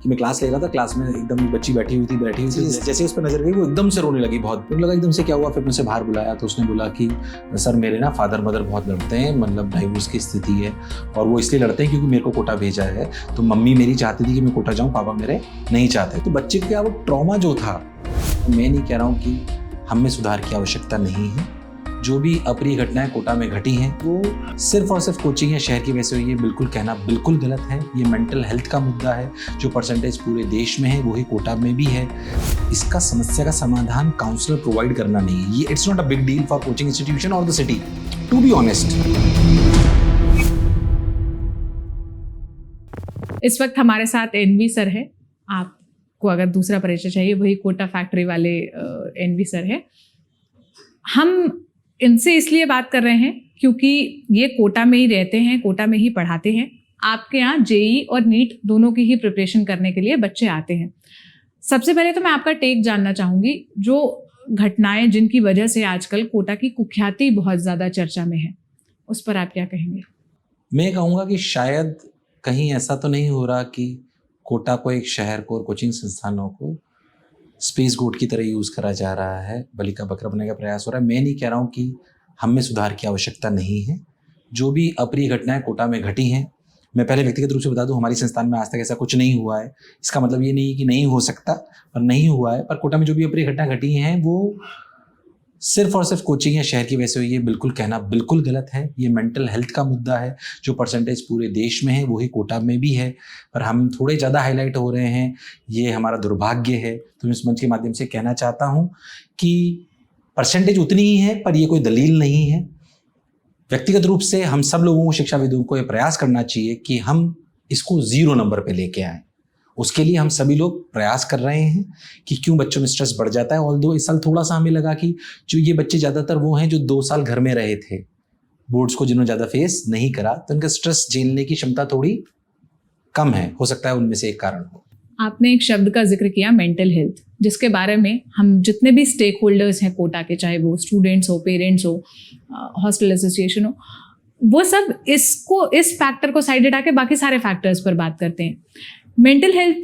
कि मैं क्लास ले रहा था, क्लास में एकदम बच्ची बैठी हुई थी जैसे उस पर नजर गई वो एकदम से रोने लगी बहुत। मुझे लगा एकदम से क्या हुआ, फिर मुझसे बाहर बुलाया तो उसने बोला कि सर मेरे ना फादर मदर बहुत लड़ते हैं, मतलब डाइवोर्स की स्थिति है और वो इसलिए लड़ते हैं क्योंकि मेरे को कोटा भेजा है। तो मम्मी मेरी चाहती थी कि मैं कोटा जाऊँ, पापा मेरे नहीं चाहते। तो बच्चे का वो ट्रॉमा जो था, मैं नहीं कह रहा हूँ कि हम में सुधार की आवश्यकता नहीं है। जो भी अप्रिय घटनाएं कोटा में घटी हैं वो सिर्फ और सिर्फ कोचिंग या शहर की वजह से हुई है, बिल्कुल कहना बिल्कुल गलत है। ये मेंटल हेल्थ का मुद्दा है, जो परसेंटेज पूरे देश में है वही कोटा में भी है। इसका समस्या का समाधान काउंसलर प्रोवाइड करना नहीं है। ये it's not a big deal for coaching institution और the city, to be honest. इस वक्त हमारे साथ एनवी सर है। आपको अगर दूसरा परिचय चाहिए, वही कोटा फैक्ट्री वाले एनवी सर है। हम इनसे इसलिए बात कर रहे हैं क्योंकि ये कोटा में ही रहते हैं, कोटा में ही पढ़ाते हैं। आपके यहाँ जेई और नीट दोनों की ही प्रिपरेशन करने के लिए बच्चे आते हैं। सबसे पहले तो मैं आपका टेक जानना चाहूँगी, जो घटनाएं जिनकी वजह से आजकल कोटा की कुख्याति बहुत ज़्यादा चर्चा में है, उस पर आप क्या कहेंगे? मैं कहूँगा कि शायद कहीं ऐसा तो नहीं हो रहा कि कोटा को, एक शहर को और कोचिंग संस्थानों को स्पेस गोट की तरह यूज़ करा जा रहा है, बलि का बकरा बनने का प्रयास हो रहा है। मैं नहीं कह रहा हूँ कि हम में सुधार की आवश्यकता नहीं है। जो भी अप्रिय घटनाएं कोटा में घटी हैं, मैं पहले व्यक्तिगत रूप से बता दूं, हमारी संस्थान में आज तक ऐसा कुछ नहीं हुआ है। इसका मतलब ये नहीं कि नहीं हो सकता, पर नहीं हुआ है। पर कोटा में जो भी अप्रिय घटनाएं घटी हैं वो सिर्फ और सिर्फ कोचिंग या शहर की वजह से हुई है, बिल्कुल कहना बिल्कुल गलत है। ये मेंटल हेल्थ का मुद्दा है, जो परसेंटेज पूरे देश में है वही कोटा में भी है, पर हम थोड़े ज़्यादा हाईलाइट हो रहे हैं। ये हमारा दुर्भाग्य है। तो इस मंच के माध्यम से कहना चाहता हूँ कि परसेंटेज उतनी ही है, पर ये कोई दलील नहीं है। व्यक्तिगत रूप से हम सब लोगों को, शिक्षाविदों को, ये प्रयास करना चाहिए कि हम इसको 0 नंबर पर लेके आएँ। उसके लिए हम सभी लोग प्रयास कर रहे हैं कि क्यों बच्चों में स्ट्रेस बढ़ जाता है। ऑल्दो इस साल थोड़ा सा हमें लगा कि जो ये बच्चे ज़्यादातर वो हैं जो 2 साल घर में रहे थे, बोर्ड्स को जिन्होंने ज़्यादा फेस नहीं करा, तो उनका स्ट्रेस झेलने की क्षमता थोड़ी कम है। हो सकता है उनमें से एक कारण हो। आपने एक शब्द का जिक्र किया, मेंटल हेल्थ, जिसके बारे में हम जितने भी स्टेक होल्डर्स हैं कोटा के, चाहे वो स्टूडेंट्स हो, पेरेंट्स हो, हॉस्टल एसोसिएशन हो, वो सब इस फैक्टर को साइड हटा के बाकी सारे फैक्टर्स पर बात करते हैं। मेंटल हेल्थ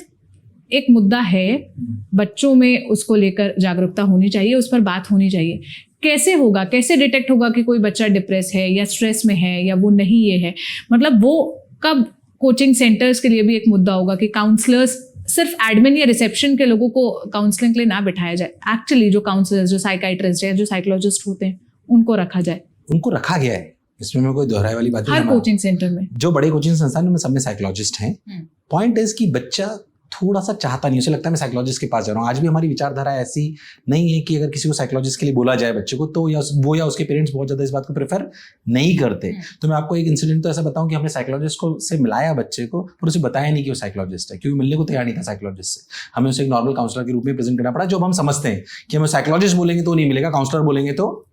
एक मुद्दा है, बच्चों में उसको लेकर जागरूकता होनी चाहिए, उस पर बात होनी चाहिए। कैसे होगा, कैसे डिटेक्ट होगा कि कोई बच्चा डिप्रेस है या स्ट्रेस में है या वो नहीं ये है? मतलब वो कब कोचिंग सेंटर्स के लिए भी एक मुद्दा होगा कि काउंसलर्स, सिर्फ एडमिन या रिसेप्शन के लोगों को काउंसलिंग के लिए ना बिठाया जाए, एक्चुअली जो काउंसलर्स, जो साइकाइट्रिस्ट है, जो साइकोलॉजिस्ट होते हैं, उनको रखा जाए। उनको रखा गया है, इसमें मैं कोई दोहराए वाली बात नहीं। हर कोचिंग सेंटर में, जो बड़े कोचिंग संस्थान में सब में साइकोलॉजिस्ट हैं। पॉइंट इज कि बच्चा थोड़ा सा चाहता नहीं, उसे लगता है मैं साइकोलॉजिस्ट के पास जा रहा हूँ। आज भी हमारी विचारधारा ऐसी नहीं है कि अगर किसी को साइकोलॉजिस्ट के लिए बोला जाए बच्चे को, तो या उसके पेरेंट्स बहुत ज़्यादा इस बात को प्रेफर नहीं करते। तो मैं आपको एक इंसिडेंट तो ऐसा बताऊं कि हमने साइकोलॉजिस्ट को से मिलाया बच्चे को, पर उसे बताया नहीं कि वो साइकोलॉजिस्ट है, क्योंकि मिलने को तैयार नहीं था साइकोलॉजिस्ट से। हमें उसे एक नॉर्मल काउंसलर के रूप में प्रेजेंट करना पड़ा। जो हम समझते हैं कि हमें साइकोलॉजिस्ट बोलेंगे तो नहीं मिलेगा, काउंसलर बोलेंगे तो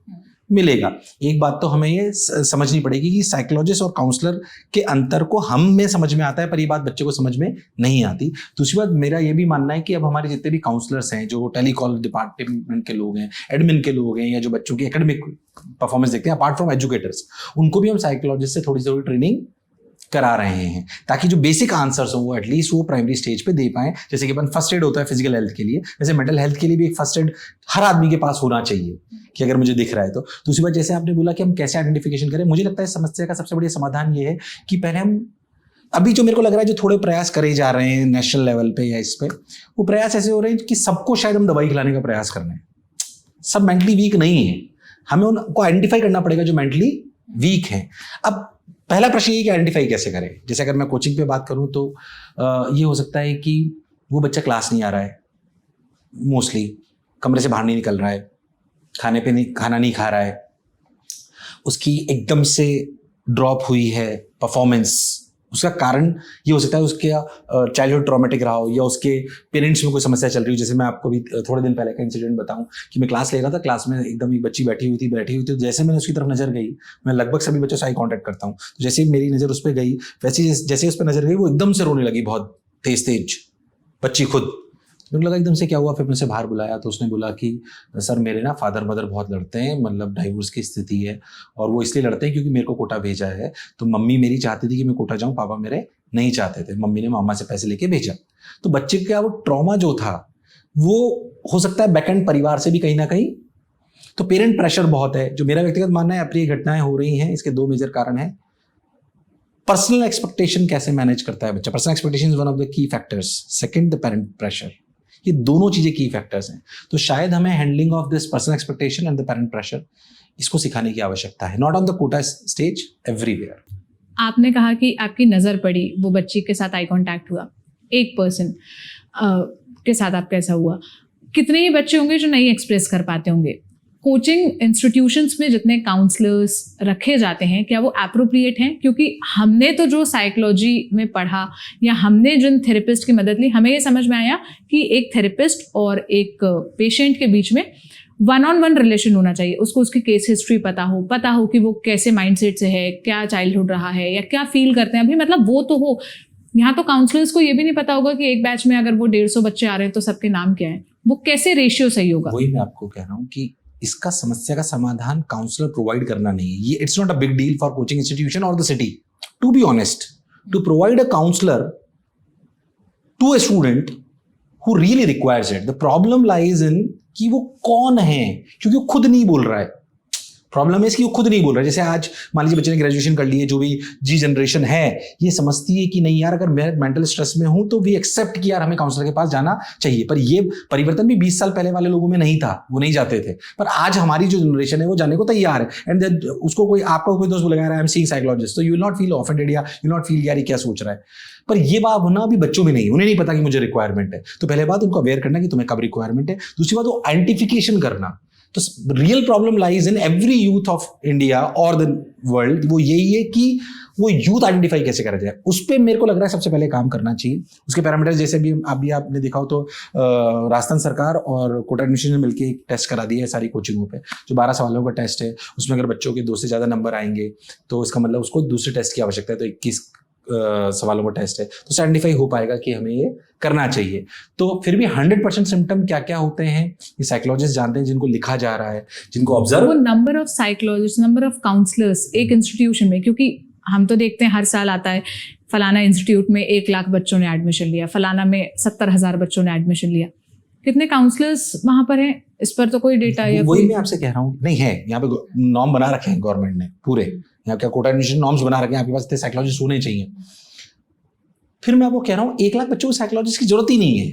मिलेगा। एक बात तो हमें ये समझनी पड़ेगी कि साइकोलॉजिस्ट और काउंसलर के अंतर को हम में समझ में आता है, पर ये बात बच्चे को समझ में नहीं आती। दूसरी बात, मेरा ये भी मानना है कि अब हमारे जितने भी काउंसलर्स हैं, जो टेलीकॉल डिपार्टमेंट के लोग हैं, एडमिन के लोग हैं, या जो बच्चों की एकेडमिक परफॉर्मेंस देखते हैं, अपार्ट फ्रॉम एजुकेटर्स, उनको भी हम साइकोलॉजिस्ट से थोड़ी थोड़ी ट्रेनिंग करा रहे हैं, ताकि जो बेसिक आंसर्स हो वो एटलीस्ट वो प्राइमरी स्टेज पे दे पाएं। जैसे कि अपन फर्स्ट एड होता है फिजिकल हेल्थ के लिए, वैसे मेंटल हेल्थ के लिए भी एक फर्स्ट एड हर आदमी के पास होना चाहिए कि अगर मुझे दिख रहा है तो। दूसरी बात, जैसे आपने बोला कि हम कैसे आइडेंटिफिकेशन करें, मुझे लगता है इस समस्या का सबसे बड़ा समाधान ये है कि पहले हम, अभी जो मेरे को लग रहा है जो थोड़े प्रयास करे जा रहे हैं नेशनल लेवल पे या इस पे, वो प्रयास ऐसे हो रहे हैं कि सबको शायद हम दवाई खिलाने का प्रयास कर रहे हैं। सब मेंटली वीक नहीं है, हमें उनको आइडेंटिफाई करना पड़ेगा जो मेंटली वीक है। अब पहला प्रश्न ये कि आइडेंटिफाई कैसे करें। जैसे अगर मैं कोचिंग पे बात करूं तो ये हो सकता है कि वो बच्चा क्लास नहीं आ रहा है, मोस्टली कमरे से बाहर नहीं निकल रहा है, खाना नहीं खा रहा है, उसकी एकदम से ड्रॉप हुई है परफॉर्मेंस। उसका कारण ये हो सकता है उसके चाइल्डहुड ट्रॉमेटिक रहा हो, या उसके पेरेंट्स में कोई समस्या चल रही हो। जैसे मैं आपको भी थोड़े दिन पहले का इंसिडेंट बताऊं कि मैं क्लास ले रहा था, क्लास में एकदम ही बच्ची बैठी हुई थी। जैसे मैंने उसकी तरफ नजर गई, मैं लगभग सभी बच्चों से आई कॉन्टैक्ट करता हूँ, तो जैसे मेरी नज़र उस पर गई, वैसे जैसे उस पर नजर गई वो एकदम से रोने लगी, बहुत तेज बच्ची खुद। मुझे लगा एकदम से क्या हुआ, फिर मुझसे बाहर बुलाया तो उसने बोला कि सर मेरे ना फादर मदर बहुत लड़ते हैं, मतलब डाइवोर्स की स्थिति है और वो इसलिए लड़ते हैं क्योंकि मेरे को कोटा भेजा है। तो मम्मी मेरी चाहती थी कि मैं कोटा जाऊँ, पापा मेरे नहीं चाहते थे, मम्मी ने मामा से पैसे लेके भेजा। तो बच्चे का वो ट्रॉमा जो था वो हो सकता है बैकएंड परिवार से भी कहीं ना कहीं। तो पेरेंट प्रेशर बहुत है, जो मेरा व्यक्तिगत मानना है। अप्रिय घटनाएं हो रही हैं, इसके 2 मेजर कारण हैं। पर्सनल एक्सपेक्टेशन कैसे मैनेज करता है बच्चा, personal expectation is one of the key factors. Second, the parent pressure, ये दोनों चीजें की फैक्टर्स हैं। तो शायद हमें handling of this personal expectation and the parent pressure, इसको सिखाने की आवश्यकता है, not on the Kota stage, everywhere. आपने कहा कि आपकी नज़र पड़ी, वो बच्ची के साथ आई कांटेक्ट हुआ, एक पर्सन के साथ आपका ऐसा हुआ। कितने ही बच्चे होंगे जो नहीं एक्सप्रेस कर पाते होंगे। कोचिंग इंस्टीट्यूशंस में जितने काउंसलर्स रखे जाते हैं, क्या वो एप्रोप्रिएट हैं? क्योंकि हमने तो जो साइकोलॉजी में पढ़ा या हमने जिन थेरेपिस्ट की मदद ली, हमें ये समझ में आया कि एक थेरेपिस्ट और एक पेशेंट के बीच में 1-on-1 रिलेशन होना चाहिए। उसको उसकी केस हिस्ट्री पता हो कि वो कैसे माइंडसेट से है, क्या चाइल्डहुड रहा है या क्या फील करते हैं अभी, मतलब वो तो हो। यहाँ तो काउंसलर्स को ये भी नहीं पता होगा कि एक बैच में अगर वो 150 बच्चे आ रहे हैं तो सबके नाम क्या है, वो कैसे रेशियो सही होगा। वही मैं आपको कह रहा हूँ कि इसका समस्या का समाधान काउंसलर प्रोवाइड करना नहीं है। ये it's not a big deal for coaching institution और the city, to be honest, to provide a counsellor to a student who really requires it. The problem lies in कि वो कौन है, क्योंकि वो खुद नहीं बोल रहा है। प्रॉब्लम है इसकी, वो खुद नहीं बोल रहा है। जैसे आज मान लीजिए बच्चे ने ग्रेजुएशन कर ली है, जो भी जी जनरेशन है ये समझती है कि नहीं यार, अगर मैं मेंटल स्ट्रेस में हूं तो वी एक्सेप्ट कि यार हमें काउंसलर के पास जाना चाहिए। पर ये परिवर्तन भी 20 साल पहले वाले लोगों में नहीं था, वो नहीं जाते थे। पर आज हमारी जो जनरेशन है वो जाने को तैयार है। एंड उसको कोई आपका कोई दोस्त बोलेगा आई एम सीइंग साइकोलॉजिस्ट, तो you will not feel offended या यू नॉट फील यार क्या सोच रहा है। पर ये बात होना अभी बच्चों में नहीं, उन्हें नहीं पता कि मुझे रिक्वायरमेंट है। तो पहले बात उनको अवेयर करना कि तुम्हें कब रिक्वायरमेंट है। दूसरी बात वो आइडेंटिफिकेशन करना। तो real problem lies in every youth of India और द वर्ल्ड, वो यही है कि वो यूथ आइडेंटिफाई कैसे करा जाए। उस पर मेरे को लग रहा है सबसे पहले काम करना चाहिए। उसके पैरामीटर्स जैसे भी अभी आपने देखा हो तो राजस्थान सरकार और कोटा एडमिशन ने मिलकर एक टेस्ट करा दिया है सारी कोचिंगों पे, जो 12 सवालों का टेस्ट है। उसमें अगर बच्चों के 2 से ज़्यादा नंबर आएंगे तो इसका मतलब उसको दूसरे टेस्ट की आवश्यकता है। तो 21 सवालों का टेस्ट है, तो आइडेंटिफाई हो पाएगा कि हमें ये करना चाहिए। तो फिर भी 100% सिम्टम क्या क्या होते हैं ये साइकोलॉजिस्ट जानते हैं, जिनको लिखा जा रहा है, जिनको ऑब्जर्व। वो number of psychologist, number of counsellors एक इंस्टीट्यूशन में, क्योंकि हम तो देखते हैं हर साल आता है फलाना इंस्टीट्यूट में 1 लाख बच्चों ने एडमिशन लिया, फलाना में 70,000 बच्चों ने एडमिशन लिया। कितने काउंसलर्स वहां पर हैं, इस पर तो कोई डेटा या वही मैं आपसे कह रहा हूँ, नहीं है। यहाँ पे नॉर्म बना रखे हैं गवर्नमेंट ने पूरे, यहाँ क्या कोटा एडमिशन नॉर्म्स बना रखे हैं, आपके पास इतने साइकोलॉजिस्ट होने चाहिए। फिर मैं आपको कह रहा हूँ 1 लाख बच्चों को साइकोलॉजिस्ट की जरूरत ही नहीं है।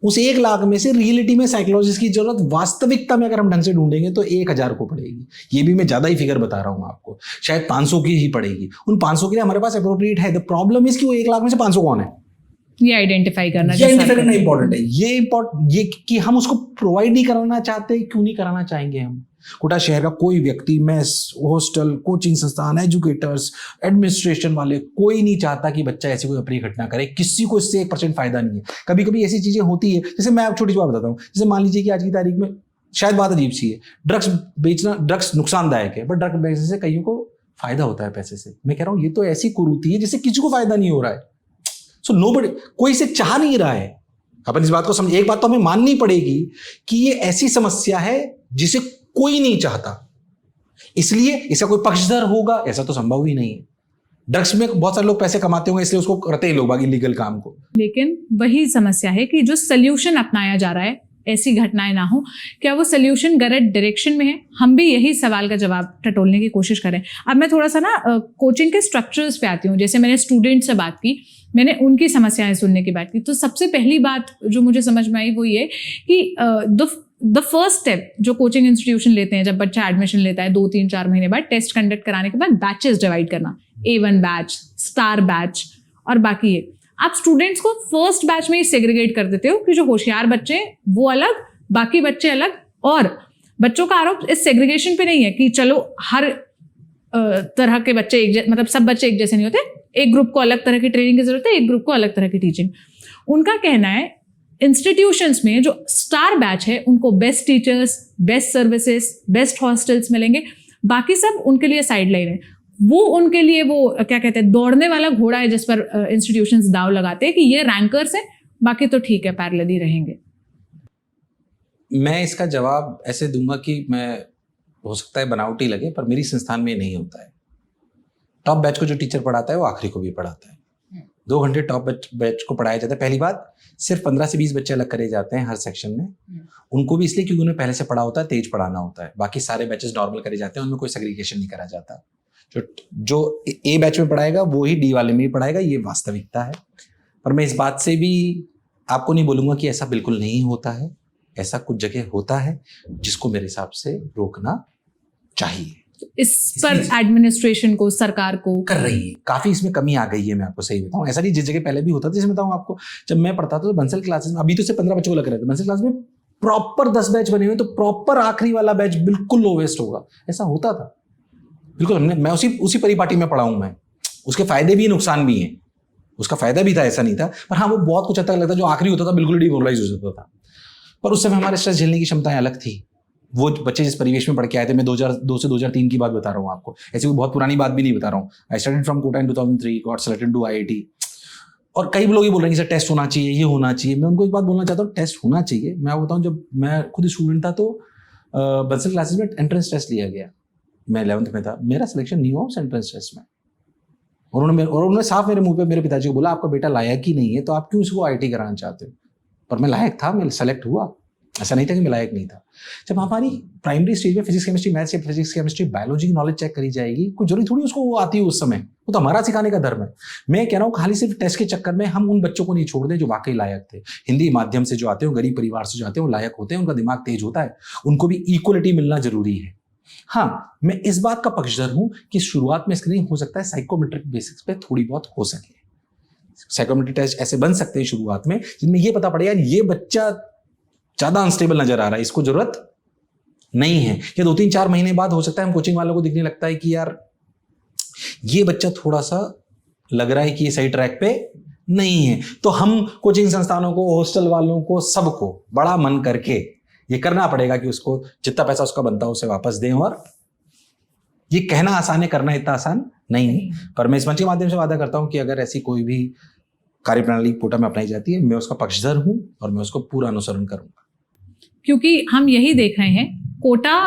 उस 1 लाख में से रियलिटी में साइकोलॉजिस्ट की जरूरत वास्तविकता में अगर हम ढंग से ढूंढेंगे तो 1000 को पड़ेगी। ये भी मैं ज्यादा ही फिगर बता रहा हूँ आपको, शायद 500 की ही पड़ेगी। उन 500 के लिए हमारे पास अप्रोप्रिएट है। द प्रॉब्लम इज कि वो 1 लाख में से 500 कौन है, ये आइडेंटिफाई करना इंपॉर्टेंट है। ये कि हम उसको प्रोवाइड नहीं कराना चाहते, क्यों नहीं कराना चाहेंगे हम। कोटा शहर का कोई व्यक्ति, मेस, हॉस्टल, कोचिंग संस्थान, एजुकेटर्स, एडमिनिस्ट्रेशन वाले, कोई नहीं चाहता कि बच्चा ऐसी कोई अप्रिय घटना करे। किसी को इससे 1% फायदा नहीं है। कभी कभी ऐसी चीजें होती है, जैसे मैं आप छोटी सी बात बताता हूँ। जैसे मान लीजिए कि आज की तारीख में शायद बात अजीब सी है, ड्रग्स बेचना, ड्रग्स नुकसानदायक है, बट ड्रग्स बेचने से कईयों को फायदा होता है पैसे से। मैं कह रहा हूँ ये तो ऐसी कुरीति है जिससे किसी को फायदा नहीं हो रहा है। सो नोबडी, कोई इसे चाह नहीं रहा है। अपन इस बात को समझ, एक बात तो हमें माननी पड़ेगी कि ये ऐसी समस्या है जिसे कोई नहीं चाहता, इसलिए इसका कोई पक्षधर होगा ऐसा तो संभव ही नहीं है। ड्रग्स में बहुत सारे लोग पैसे कमाते होंगे, इसलिए उसको करते हैं लोग बाकी लीगल काम को। लेकिन वही समस्या है कि जो सोल्यूशन अपनाया जा रहा है, ऐसी घटनाएं ना हो, क्या वो सोल्यूशन गलत डायरेक्शन में है? हम भी यही सवाल का जवाब टटोलने की कोशिश करें। अब मैं थोड़ा सा ना कोचिंग के स्ट्रक्चर्स पे आती हूँ। जैसे मैंने स्टूडेंट से बात की, मैंने उनकी समस्याएं सुनने की बात की, तो सबसे पहली बात जो मुझे समझ में आई वो ये कि द फर्स्ट स्टेप जो कोचिंग इंस्टीट्यूशन लेते हैं, जब बच्चा एडमिशन लेता है 2, 3, 4 महीने बाद, टेस्ट कंडक्ट कराने के बाद बैचेस डिवाइड करना, A1 बैच, स्टार बैच और बाकी ये। आप स्टूडेंट्स को फर्स्ट बैच में ही सेग्रीगेट कर देते हो कि जो होशियार बच्चे वो अलग, बाकी बच्चे अलग। और बच्चों का आरोप इस सेग्रीगेशन पे नहीं है कि चलो हर तरह के बच्चे मतलब सब बच्चे एक जैसे नहीं होते, एक ग्रुप को अलग तरह की ट्रेनिंग की जरूरत है, एक ग्रुप को अलग तरह की टीचिंग। उनका कहना है इंस्टीट्यूशंस में जो स्टार बैच है उनको best teachers, best services, best hostels मिलेंगे, बाकी सब उनके लिए साइडलाइन है। वो उनके लिए वो क्या कहते हैं, दौड़ने वाला घोड़ा है जिस पर इंस्टीट्यूशंस दाव लगाते हैं कि ये रैंकर्स हैं, बाकी तो ठीक है पैरेलल ही रहेंगे। मैं इसका जवाब ऐसे दूंगा कि मैं, हो सकता है बनावटी लगे, पर मेरी संस्थान में नहीं होता है। टॉप बैच को जो टीचर पढ़ाता है वो आखिरी को भी पढ़ाता है। 2 घंटे टॉप बैच को पढ़ाया जाता है। पहली बात, सिर्फ 15 से 20 बच्चे अलग करे जाते हैं हर सेक्शन में, उनको भी इसलिए क्योंकि उन्हें पहले से पढ़ा होता है, तेज पढ़ाना होता है। बाकी सारे बैचेस नॉर्मल करे जाते हैं, उनमें कोई सेग्रीगेशन नहीं करा जाता। जो ए बैच में पढ़ाएगा वो ही डी वाले में भी पढ़ाएगा, ये वास्तविकता है। पर मैं इस बात से भी आपको नहीं बोलूंगा कि ऐसा बिल्कुल नहीं होता है, ऐसा कुछ जगह होता है जिसको मेरे हिसाब से रोकना चाहिए। इस पर एडमिनिस्ट्रेशन को, सरकार को कर रही है, काफी इसमें कमी आ गई है। मैं आपको सही बताऊं, ऐसा नहीं जिस जगह पहले भी होता था। जैसे बताऊं आपको, जब मैं पढ़ता था तो बंसल क्लासेस में, अभी तो सिर्फ 15 बच्चों को लग रहे थे, बंसल क्लास में प्रॉपर 10 बैच बने हुए, तो प्रॉपर आखिरी वाला बैच बिल्कुल लोवेस्ट होगा, ऐसा होता था बिल्कुल। मैं उसी परिपाटी में पढ़ा हूं मैं, उसके फायदे भी नुकसान भी हैं। उसका फायदा भी था, ऐसा नहीं था, पर हाँ वो बहुत कुछ हद तक लगता, जो आखिरी होता था बिल्कुल डिमोरलाइज हो जाता था। पर उस समय हमारे स्ट्रेस झेलने की क्षमताएं अलग थी। वो बच्चे जिस परिवेश में पढ़ के आए थे, मैं 2002 से 2003 की बात बता रहा हूँ आपको, ऐसी कोई बहुत पुरानी बात भी नहीं बता रहा हूँ। I started from Kota in 2003, got selected to IIT। और कई लोग ये बोल रहे हैं कि सर टेस्ट होना चाहिए, ये होना चाहिए। मैं उनको एक बात बोलना चाहता हूँ, टेस्ट होना चाहिए। मैं आपको बताऊँ, जब मैं खुद स्टूडेंट था तो बंसल क्लासेस में एंट्रेंस टेस्ट लिया गया। मैं 11th में था, मेरा सिलेक्शन नहीं हुआ उस एंट्रेंस टेस्ट में। और उन्होंने साफ मेरे मुंह पे मेरे पिताजी को बोला, आपका बेटा लायक ही नहीं है, तो आप क्यों इसको IIT कराना चाहते हो? पर मैं लायक था, मैं सेलेक्ट हुआ, ऐसा नहीं था कि मैं लायक नहीं था। जब हमारी प्राइमरी स्टेज में फिजिक्स केमिस्ट्री मैथ्स या फिजिक्स केमिस्ट्री बायोलॉजी की नॉलेज चेक करी जाएगी, कोई जरूरी थोड़ी उसको वो आती है उस समय, वो तो हमारा सिखाने का धर्म है। मैं कह रहा हूँ, खाली सिर्फ टेस्ट के चक्कर में हम उन बच्चों को नहीं छोड़ दें जो वाकई लायक थे। हिंदी माध्यम से जो आते हैं, गरीब परिवार से जो आते हैं, वो लायक होते हैं, उनका दिमाग तेज होता है, उनको भी इक्वलिटी मिलना जरूरी है। हाँ, मैं इस बात का पक्षधर हूं कि शुरुआत में स्क्रीनिंग हो सकता है साइकोमेट्रिक बेसिक्स पे थोड़ी बहुत हो सके। साइकोमेट्रिक टेस्ट ऐसे बन सकते हैं शुरुआत में जिनमें ये पता पड़ेगा ये बच्चा ज्यादा अनस्टेबल नजर आ रहा है, इसको जरूरत नहीं है। या 2-3-4 महीने बाद हो सकता है हम कोचिंग वालों को दिखने लगता है कि यार ये बच्चा थोड़ा सा लग रहा है कि ये सही ट्रैक पे नहीं है, तो हम कोचिंग संस्थानों को, हॉस्टल वालों को, सबको बड़ा मन करके ये करना पड़ेगा कि उसको जितना पैसा उसका बनता है उसे वापस दें। और ये कहना आसान है, करना इतना आसान नहीं है। पर मैं इस मंच के माध्यम से वादा करता हूं कि अगर ऐसी कोई भी कार्यप्रणाली कोटा में अपनाई जाती है, मैं उसका पक्षधर हूं और मैं उसको पूरा अनुसरण करूंगा। क्योंकि हम यही देख रहे हैं, कोटा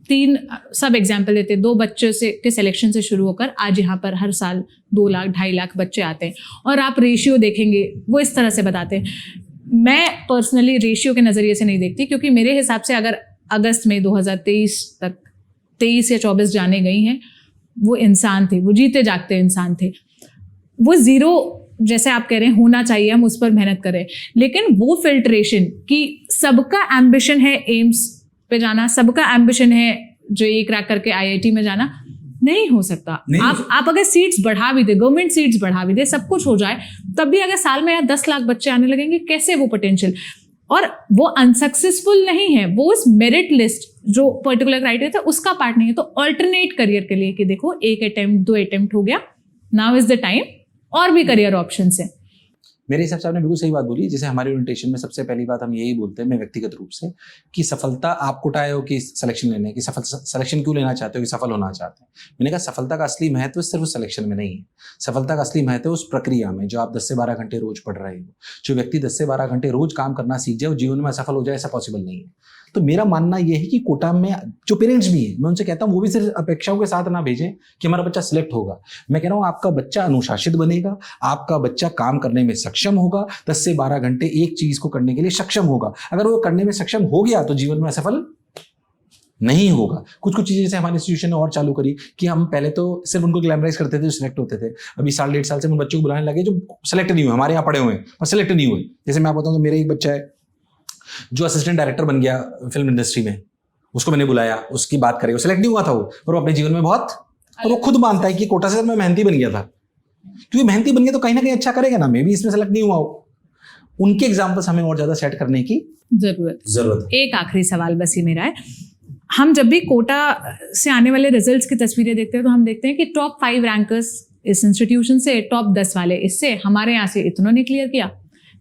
3 सब एग्जाम्पल देते, 2 बच्चों से के सिलेक्शन से शुरू होकर आज यहाँ पर हर साल 2 लाख 2.5 लाख बच्चे आते हैं। और आप रेशियो देखेंगे, वो इस तरह से बताते हैं। मैं पर्सनली रेशियो के नज़रिए से नहीं देखती, क्योंकि मेरे हिसाब से अगर अगस्त में 2023 तक 23 या 24 जाने गई हैं, वो इंसान थे, वो जीते जागते इंसान थे। वो जीरो जैसे आप कह रहे हैं होना चाहिए, हम उस पर मेहनत करें, लेकिन वो फिल्ट्रेशन कि सबका एम्बिशन है एम्स पे जाना, सबका एम्बिशन है जो ये क्रैक करके IIT में जाना, नहीं हो सकता। आप अगर सीट्स बढ़ा भी दे, गवर्नमेंट सीट्स बढ़ा भी दे, सब कुछ हो जाए, तब भी अगर साल में 10 लाख बच्चे आने लगेंगे, कैसे वो पोटेंशियल? और वो अनसक्सेसफुल नहीं है, वो उस मेरिट लिस्ट जो पर्टिकुलर क्राइटेरिया था उसका पार्ट नहीं है। तो अल्टरनेट करियर के लिए कि देखो 1 अटेम्प्ट 2 अटेम्प्ट हो गया, नाउ इज द टाइम, और भी करियर ऑप्शंस हैं। मेरे हिसाब से आपने बिल्कुल सही बात बोली। जैसे हमारी ओरिएंटेशन में सबसे पहली बात हम यही बोलते हैं, मैं व्यक्तिगत रूप से, कि सफलता आप कोटा आए हो कि सिलेक्शन लेने की, सिलेक्शन क्यों लेना चाहते हो कि सफल होना चाहते हैं। मैंने कहा सफलता का असली महत्व सिर्फ उस सिलेक्शन में नहीं है, सफलता का असली महत्व उस प्रक्रिया में जो आप 10 से 12 घंटे रोज पढ़ रहे हो। जो व्यक्ति 10 से 12 घंटे रोज काम करना सीख जाए, वो जीवन में सफल हो जाए, ऐसा पॉसिबल नहीं है। तो मेरा मानना यह है कि कोटा में जो पेरेंट्स भी हैं, मैं उनसे कहता हूं वो भी सिर्फ अपेक्षाओं के साथ ना भेजें कि हमारा बच्चा सिलेक्ट होगा। मैं कह रहा हूं आपका बच्चा अनुशासित बनेगा, आपका बच्चा काम करने में सक्षम होगा, 10 से 12 घंटे एक चीज को करने के लिए सक्षम होगा। अगर वो करने में सक्षम हो गया तो जीवन में असफल नहीं होगा। कुछ चीजें जैसे हमारे इंस्टीट्यूशन ने और चालू करी कि हम पहले तो सिर्फ उनको ग्लैमराइज करते थे जो सिलेक्ट होते थे। अभी 1.5 साल से हम बच्चों को बुलाने लगे जो सिलेक्ट नहीं हुए, हमारे यहाँ पढ़े हुए हैं पर सिलेक्ट नहीं हुए। जैसे मैं आपको बताऊं तो मेरा एक बच्चा है जो असिस्टेंट डायरेक्टर बन गया फिल्म इंडस्ट्री में, उसको मैंने बुलाया, उसकी बात करें, वो सिलेक्ट नहीं हुआ था वो, पर वो अपने जीवन में बहुत, और वो खुद मानता है कि कोटा से मैं मेहनती बन गया था, क्योंकि मेहनती बन गया तो कहीं ना कहीं अच्छा करेगा ना, मैं भी इसमें सेलेक्ट नहीं हुआ हो। उनके एग्जाम्पल्स हमें और ज्यादा सेट करने की जरूरत है। एक आखिरी सवाल बस ये मेरा है, हम जब भी कोटा से आने वाले रिजल्ट्स की तस्वीरें देखते हैं तो हम देखते हैं कि टॉप 5 रैंकर्स इस इंस्टीट्यूशन से, टॉप 10 वाले इससे, हमारे यहाँ से इतनों ने क्लियर किया।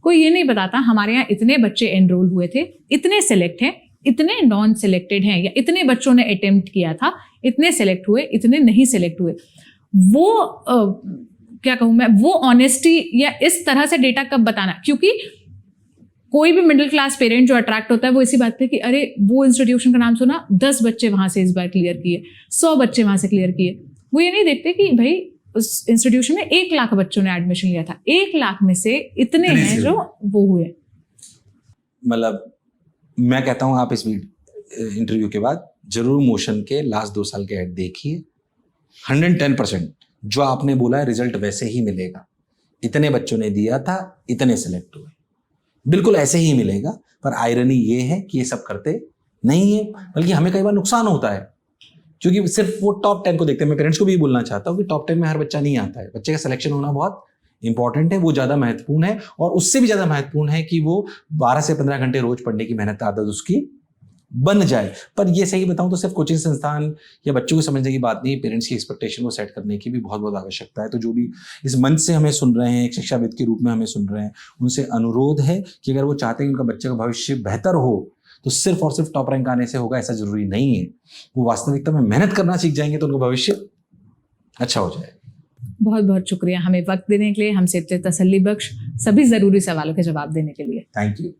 कोई ये नहीं बताता हमारे यहाँ इतने बच्चे एनरोल हुए थे, इतने सेलेक्ट हैं, इतने नॉन सेलेक्टेड हैं, या इतने बच्चों ने अटेम्प्ट किया था, इतने सेलेक्ट हुए, इतने नहीं सेलेक्ट हुए। वो क्या कहूँ मैं, वो ऑनेस्टी या इस तरह से डेटा कब बताना, क्योंकि कोई भी मिडिल क्लास पेरेंट जो अट्रैक्ट होता है वो इसी बात पे कि अरे वो इंस्टीट्यूशन का नाम सुना, 10 बच्चे वहां से इस बार क्लियर किए, 100 बच्चे वहां से क्लियर किए। वो ये नहीं देखते कि भाई उस इंस्टीट्यूशन में 1 लाख बच्चों ने एडमिशन लिया था, 1 लाख में से इतने हैं जो वो हुए। मतलब मैं कहता हूँ आप इस इंटरव्यू के बाद जरूर मोशन के लास्ट 2 साल के ऐड देखिए। 110% जो आपने बोला है रिजल्ट वैसे ही मिलेगा। इतने बच्चों ने दिया था, इतने सेलेक्ट हुए, बिल्कुल ऐसे ही मिलेगा। पर आयरनी ये है कि ये सब करते नहीं है, बल्कि हमें कई बार नुकसान होता है क्योंकि सिर्फ वो टॉप 10 को देखते हैं। मैं पेरेंट्स को भी बोलना चाहता हूँ कि टॉप 10 में हर बच्चा नहीं आता है। बच्चे का सिलेक्शन होना बहुत इंपॉर्टेंट है, वो ज़्यादा महत्वपूर्ण है। और उससे भी ज़्यादा महत्वपूर्ण है कि वो 12 से 15 घंटे रोज पढ़ने की मेहनत आदत उसकी बन जाए। पर ये सही बताऊं तो सिर्फ कोचिंग संस्थान या बच्चों को समझने की बात नहीं, पेरेंट्स की एक्सपेक्टेशन को सेट करने की भी बहुत बहुत आवश्यकता है। तो जो भी इस मंच से हमें सुन रहे हैं, एक शिक्षाविद के रूप में हमें सुन रहे हैं, उनसे अनुरोध है कि अगर वो चाहते हैं कि उनका बच्चे का भविष्य बेहतर हो तो सिर्फ और सिर्फ टॉप रैंक आने से होगा, ऐसा जरूरी नहीं है। वो वास्तविकता में मेहनत करना सीख जाएंगे तो उनका भविष्य अच्छा हो जाएगा। बहुत बहुत शुक्रिया हमें वक्त देने के लिए, हमसे इतने तसल्ली बख्श सभी ज़रूरी सवालों के जवाब देने के लिए। Thank you.